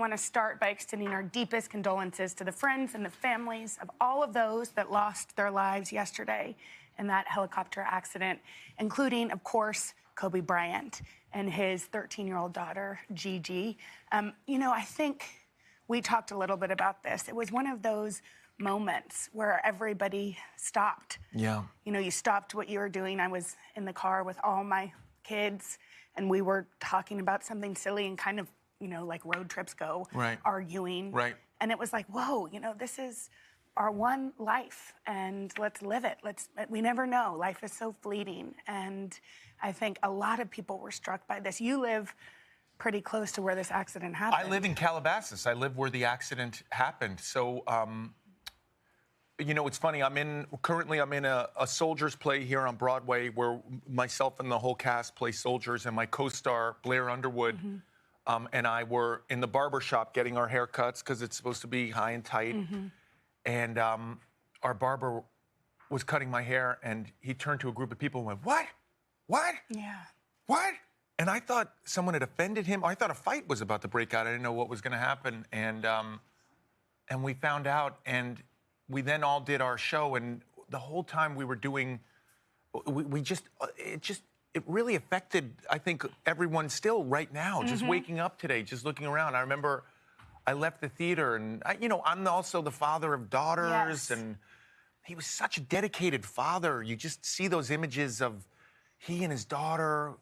want to start by extending our deepest condolences to the friends and the families of all of those that lost their lives yesterday in that helicopter accident, including, of course, Kobe Bryant and his 13-year-old daughter, Gigi. You know, I think we talked a little bit about this. It was one of those moments where everybody stopped. Yeah. You know, you stopped what you were doing. I was in the car with all my kids, and we were talking about something silly and kind of, you know, like road trips go, right. arguing. Right. And it was like, whoa, you know, this is our one life, and let's live it. We never know. Life is so fleeting. And I think a lot of people were struck by this. You live pretty close to where this accident happened. I live in Calabasas. I live where the accident happened. So, you know, it's funny. Currently I'm in a soldier's play here on Broadway where myself and the whole cast play soldiers, and my co-star, Blair Underwood, and I were in the barber shop getting our haircuts because it's supposed to be high and tight. And our barber was cutting my hair, and he turned to a group of people and went, "What? What? Yeah. What?" And I thought someone had offended him. I thought a fight was about to break out. I didn't know what was going to happen. And we found out, and we then all did our show. And the whole time we were doing, it really affected, I think, everyone still right now. Just waking up today, just looking around. I remember I left the theater, and I'm also the father of daughters, yes. and he was such a dedicated father. You just see those images of he and his daughter.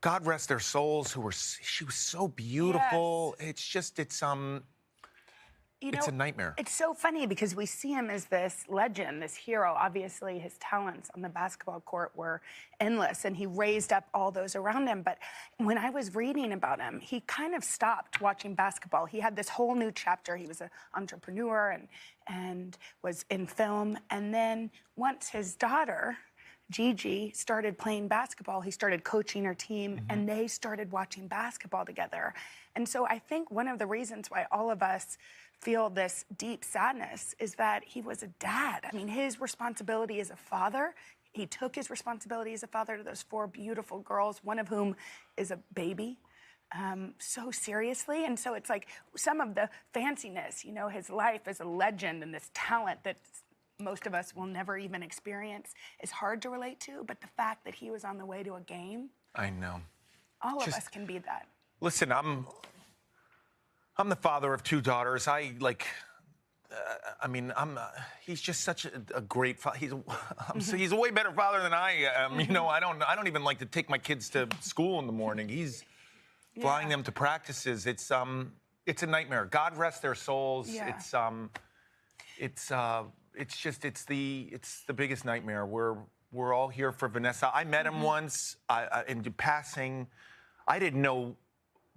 God rest their souls. She was so beautiful. Yes. It's a nightmare. It's so funny because we see him as this legend, this hero. Obviously, his talents on the basketball court were endless, and he raised up all those around him. But when I was reading about him, he kind of stopped watching basketball. He had this whole new chapter. He was an entrepreneur and was in film. And then once his daughter, Gigi, started playing basketball, he started coaching her team, and they started watching basketball together. And so I think one of the reasons why all of us feel this deep sadness is that he was a dad. I mean, his responsibility as a father, he took his responsibility as a father to those 4 beautiful girls, one of whom is a baby, so seriously. And so it's like some of the fanciness, you know, his life as a legend and this talent that most of us will never even experience is hard to relate to, but the fact that he was on the way to a game. I know. All of us can be that. Listen, I'm the father of 2 daughters. He's just such a great father. He's a way better father than I am. You know, I don't even like to take my kids to school in the morning. He's flying them to practices. It's a nightmare. God rest their souls. Yeah. It's the biggest nightmare. We're all here for Vanessa. I met him once in passing. I didn't know.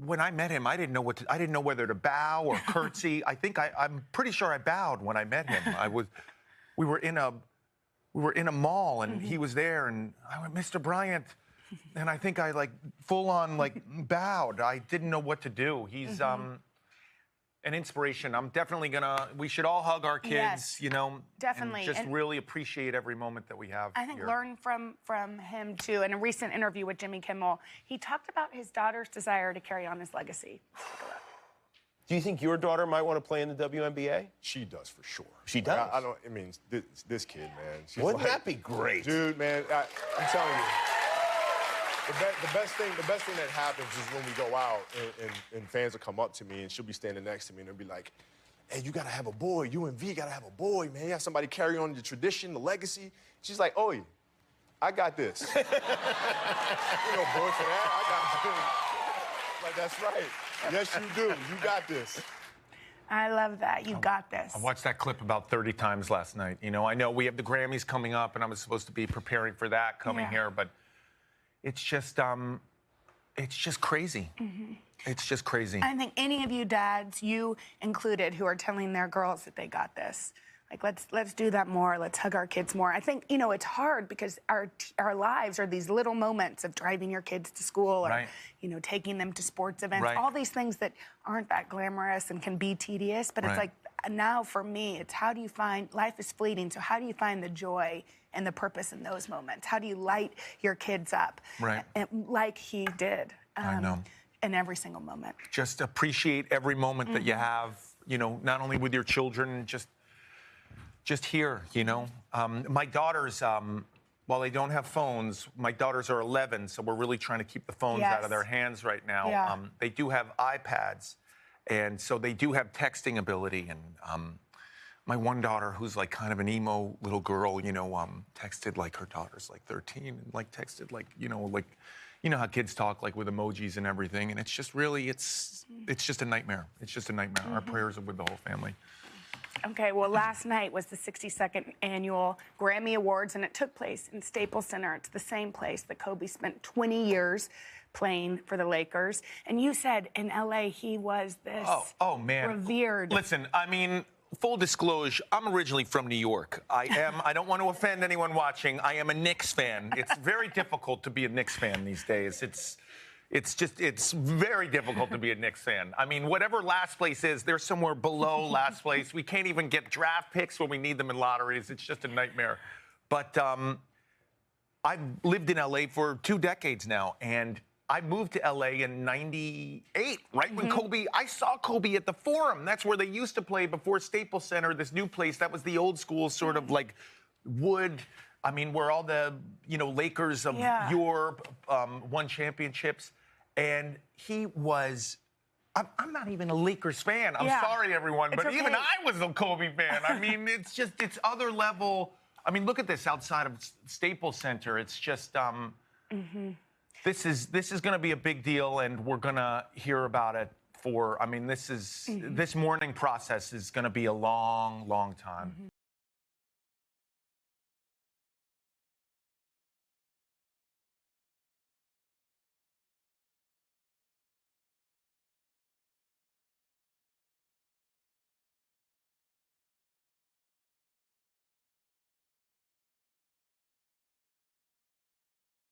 When I met him, I didn't know whether to bow or curtsy. I'm pretty sure I bowed when I met him. We were in a mall, and he was there, and I went, "Mr. Bryant," and I think I full on bowed. I didn't know what to do. He's an inspiration. I'm definitely we should all hug our kids, you know. Definitely. And just really appreciate every moment that we have. I think here. learn from him too. In a recent interview with Jimmy Kimmel, he talked about his daughter's desire to carry on his legacy. Do you think your daughter might want to play in the WNBA? She does, for sure. She does? This kid, man. She's Wouldn't that be great? Dude, man, I'm telling you. The best thing that happens is when we go out and fans will come up to me, and she'll be standing next to me, and they'll be like, "Hey, you got to have a boy. You and V got to have a boy, man. You have somebody carry on the tradition, the legacy." She's like, "Oh, I got this." You know, boy, for that, I got this. Like, that's right. Yes, you do. You got this. I love that. You got this. I watched that clip about 30 times last night. You know, I know we have the Grammys coming up, and I was supposed to be preparing for that coming here, but it's just crazy. It's just crazy. I think any of you dads, you included, who are telling their girls that they got this, let's do that more. Let's hug our kids more. I think, you know, it's hard because our lives are these little moments of driving your kids to school or, you know, taking them to sports events. All these things that aren't that glamorous and can be tedious. But it's like, now for me, it's how do you find, life is fleeting, so how do you find the joy and the purpose in those moments? How do you light your kids up? Like he did. I know. in every single moment. Just appreciate every moment that you have, you know, not only with your children, just here, you know. My daughters, while they don't have phones, my daughters are 11, so we're really trying to keep the phones out of their hands right now. Yeah. They do have iPads, and so they do have texting ability. And my one daughter, who's like kind of an emo little girl, you know, texted like her daughter's like 13, and like texted like, you know how kids talk like with emojis and everything. And it's just really, it's just a nightmare. It's just a nightmare. Our prayers are with the whole family. Okay, well, last night was the 62nd annual Grammy Awards, and it took place in Staples Center. It's the same place that Kobe spent 20 years playing for the Lakers. And you said in L.A. he was this oh man, revered. Listen, I mean, full disclosure, I'm originally from New York. I don't want to offend anyone watching. I am a Knicks fan. It's very difficult to be a Knicks fan these days. It's very difficult to be a Knicks fan. I mean, whatever last place is, they're somewhere below last place. We can't even get draft picks when we need them in lotteries. It's just a nightmare. But I've lived in L.A. for 2 decades now, and I moved to L.A. in '98, right when I saw Kobe at the Forum. That's where they used to play before Staples Center, this new place. That was the old school sort of like wood. I mean, where all the, you know, Lakers of Europe won championships. And he was, I'm not even a Lakers fan. I'm sorry, everyone, but even I was a Kobe fan. I mean, it's other level. I mean, look at this outside of Staples Center. It's just, this is going to be a big deal, and we're going to hear about it for, I mean, this mourning process is going to be a long, long time.